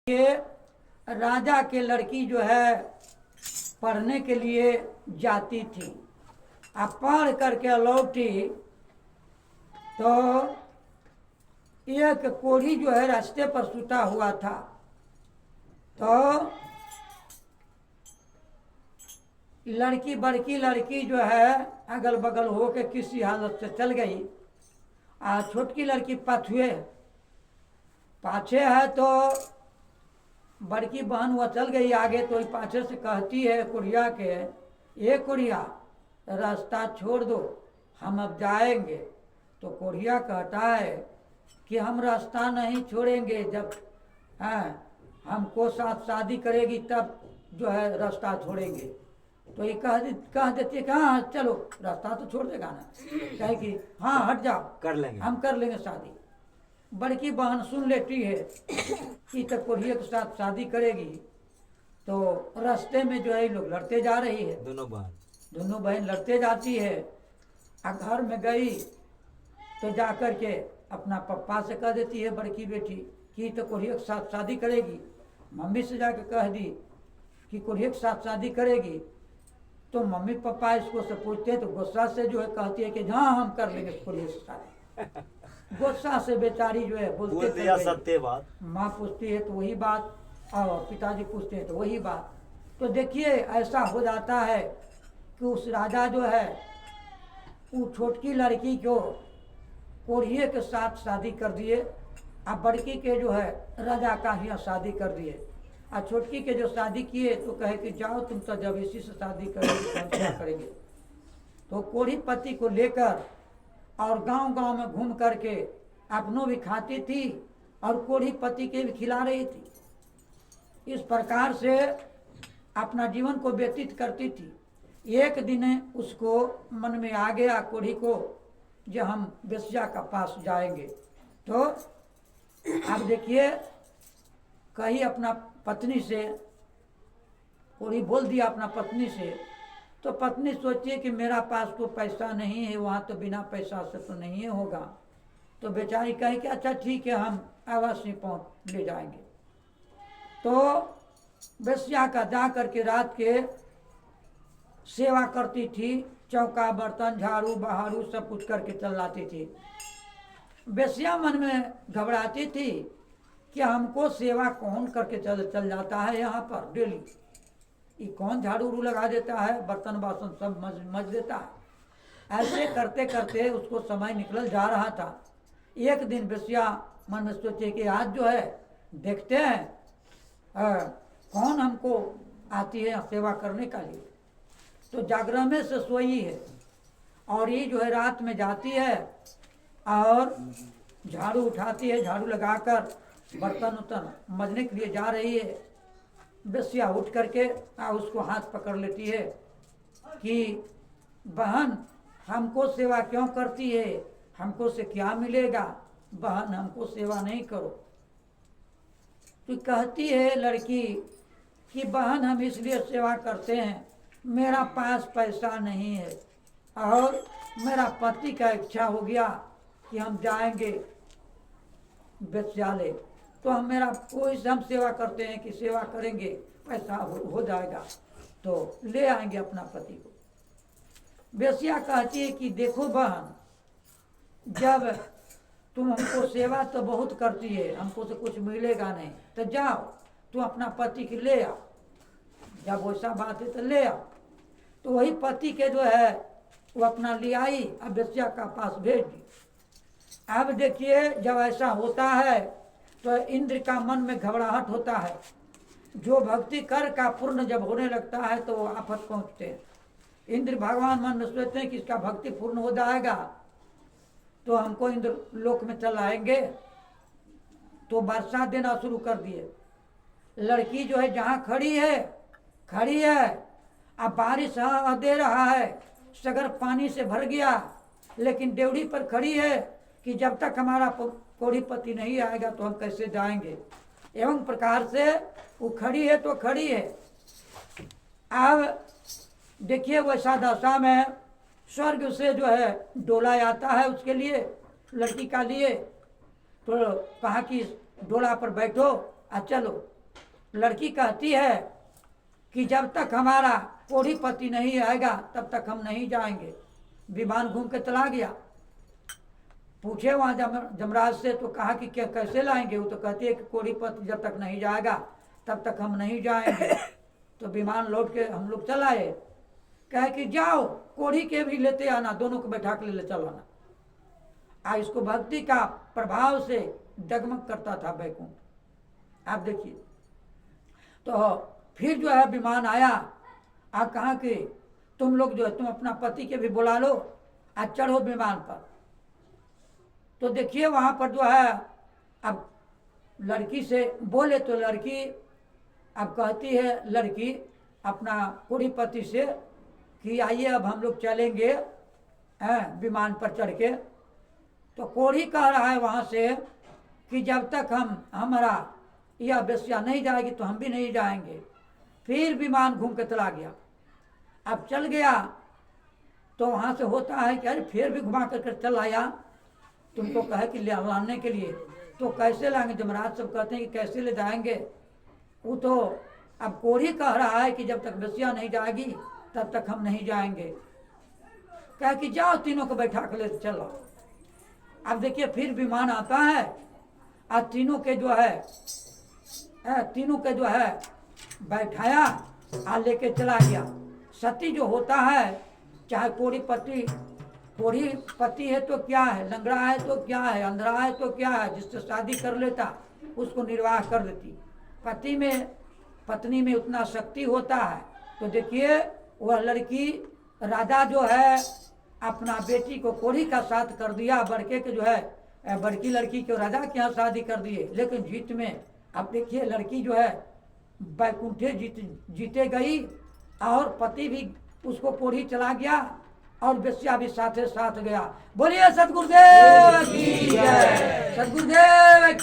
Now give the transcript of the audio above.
ये राजा के लड़की जो है पढ़ने के लिए जाती थी। अब पढ़ करके लौटी तो एक कोढ़ी जो है रास्ते पर सुता हुआ था। तो बड़की लड़की जो है अगल बगल हो के किसी हालत से चल गई। छोटकी लड़की पाछे है तो बड़की बहन वह चल गई आगे। तो पाछे से कहती है कुड़िया के, ये कुड़िया रास्ता छोड़ दो, हम अब जाएंगे। तो कुड़िया कहता है कि हम रास्ता नहीं छोड़ेंगे, जब हमको साथ शादी करेगी तब जो है रास्ता छोड़ेंगे। तो ये कह देती है कि हाँ चलो रास्ता तो छोड़ देगा ना, कहे कि हाँ हट जाओ, हम कर लेंगे शादी। बड़की बहन सुन लेती है कि तब कोढ़िया के साथ शादी करेगी। तो रास्ते में जो है लोग लड़ते जा रही है, दोनों बहन लड़ते जाती है। घर में गई तो जा कर के अपना पप्पा से कह देती है बड़की बेटी कि तो कोढ़िया के साथ शादी करेगी। मम्मी से जाके कह दी कि कोढ़िया के साथ शादी करेगी। तो मम्मी पापा इसको से पूछते हैं तो गुस्सा से जो है कहती है कि हाँ हम कर लेंगे कोढ़िया से शादी। गुस्सा से बेचारी जो है बोलते दिया सत्य बात। माँ पूछती है तो वही बात, और पिताजी पूछते हैं तो वही बात। तो देखिए ऐसा हो जाता है कि उस राजा जो है वो छोटकी लड़की को कोढ़िए के साथ शादी कर दिए। अब बड़की के जो है राजा का ही शादी कर दिए। और छोटकी के जो शादी किए तो कहे कि जाओ तुम तो जब इसी से शादी करेंगे तो हम क्या करेंगे। तो कोढ़ी पति को लेकर और गांव-गांव में घूम करके अपनों भी खाती थी और कोढ़ी पति के भी खिला रही थी। इस प्रकार से अपना जीवन को व्यतीत करती थी। एक दिन उसको मन में आ गया कोढ़ी को जो हम वेश्या का पास जाएंगे। तो अब देखिए कहीं अपना पत्नी से, कोढ़ी बोल दिया अपना पत्नी से। तो पत्नी सोचिए कि मेरा पास तो पैसा नहीं है, वहाँ तो बिना पैसा से तो नहीं होगा। तो बेचारी कहे कि अच्छा ठीक है हम अवश्य पहुँच ले जाएंगे। तो वेश्या का जा करके रात के सेवा करती थी, चौका बर्तन झाड़ू बहारू सब कुछ करके चल लाती थी। वेश्या मन में घबराती थी कि हमको सेवा कौन करके चल जाता है यहाँ पर डेली, ये कौन झाड़ू लगा देता है, बर्तन बासन सब मज देता है। ऐसे करते करते उसको समय निकल जा रहा था। एक दिन वेश्या मन में सोचे कि आज जो है देखते हैं कौन हमको आती है सेवा करने का लिए। तो जागरण में से सोई है और ये जो है रात में जाती है और झाड़ू उठाती है, झाड़ू लगाकर बर्तन उतन मजने के लिए जा रही है। वेश्या उठ करके उसको हाथ पकड़ लेती है कि बहन हमको सेवा क्यों करती है, हमको से क्या मिलेगा, बहन हमको सेवा नहीं करो। तो कहती है लड़की कि बहन हम इसलिए सेवा करते हैं, मेरा पास पैसा नहीं है और मेरा पति का इच्छा हो गया कि हम जाएंगे वेश्यालय। तो हम सेवा करते हैं कि सेवा करेंगे पैसा हो जाएगा तो ले आएंगे अपना पति को। वेश्या कहती है कि देखो बहन, जब तुम हमको सेवा तो बहुत करती है, हमको तो कुछ मिलेगा नहीं, तो जाओ तुम अपना पति के ले आओ, जब वैसा बात है तो ले आओ। तो वही पति के जो है वो अपना ले आई, अब वेश्या का पास भेज दी। अब देखिए जब ऐसा होता है तो इंद्र का मन में घबराहट होता है। जो भक्ति कर का पूर्ण जब होने लगता है तो आफत पहुंचते हैं। इंद्र भगवान मन में सोचते हैं कि इसका भक्ति पूर्ण हो जाएगा तो हमको इंद्र लोक में चल आएंगे। तो बरसात देना शुरू कर दिए। लड़की जो है जहाँ खड़ी है, अब बारिश दे रहा है, सगर पानी से भर गया, लेकिन डेवढ़ी पर खड़ी है कि जब तक हमारा कोढ़ी पति नहीं आएगा तो हम कैसे जाएंगे। एवं प्रकार से वो खड़ी है तो खड़ी है। अब देखिए वैसा दशा में स्वर्ग से जो है डोला आता है उसके लिए, लड़की का लिए। तो कहा कि डोला पर बैठो और चलो। लड़की कहती है कि जब तक हमारा कोढ़ी पति नहीं आएगा तब तक हम नहीं जाएंगे। विमान घूम के चला गया। पूछे वहाँ जमराज से तो कहा कि क्या कैसे लाएंगे? वो तो कहती है कि कोढ़ी पति जब तक नहीं जाएगा तब तक हम नहीं जाएंगे। तो विमान लौट के हम लोग चल आए। कहे कि जाओ कोढ़ी के भी लेते आना, दोनों को बैठा के ले चल आना। इसको भक्ति का प्रभाव से जगमग करता था बैकुंठ। आप देखिए। तो फिर जो है विमान आया। आप कहा कि तुम लोग जो है तुम अपना पति के भी बुला लो, आज चढ़ो विमान पर। तो देखिए वहाँ पर जो है अब लड़की से बोले तो लड़की अब कहती है लड़की अपना कोढ़ी पति से कि आइए अब हम लोग चलेंगे विमान पर चढ़ के। तो कोढ़ी कह रहा है वहाँ से कि जब तक हमारा यह वेश्या नहीं जाएगी तो हम भी नहीं जाएंगे। फिर विमान घूम के चला गया। अब चल गया तो वहाँ से होता है कि अरे फिर भी घुमा कर चल आया, तुमको कहे कि लाने के लिए। तो कैसे लाएंगे? जमराज सब कहते हैं कि कैसे ले जाएंगे। वो तो अब कोढ़ी कह रहा है कि जब तक वेश्या नहीं जाएगी तब तक हम नहीं जाएंगे। कहे कि जाओ तीनों को बैठा कर ले चलो। अब देखिए फिर विमान आता है और तीनों के जो है बैठाया और लेके चला गया। सती जो होता है, चाहे कोढ़ी पति है तो क्या है, लंगड़ा है तो क्या है, अंधरा है तो क्या है, जिससे शादी कर लेता उसको निर्वाह कर देती। पत्नी में उतना शक्ति होता है। तो देखिए वह लड़की राजा जो है अपना बेटी को कोढ़ी का साथ कर दिया, बड़के के जो है बड़की लड़की को राजा के यहाँ शादी कर दिए। लेकिन जीत में अब देखिए लड़की जो है बैकुंठे जीते गई और पति भी उसको कोढ़ी चला गया और वेश्या भी साथ गया। बोलिए सतगुरुदेव की जय, सतगुरुदेव की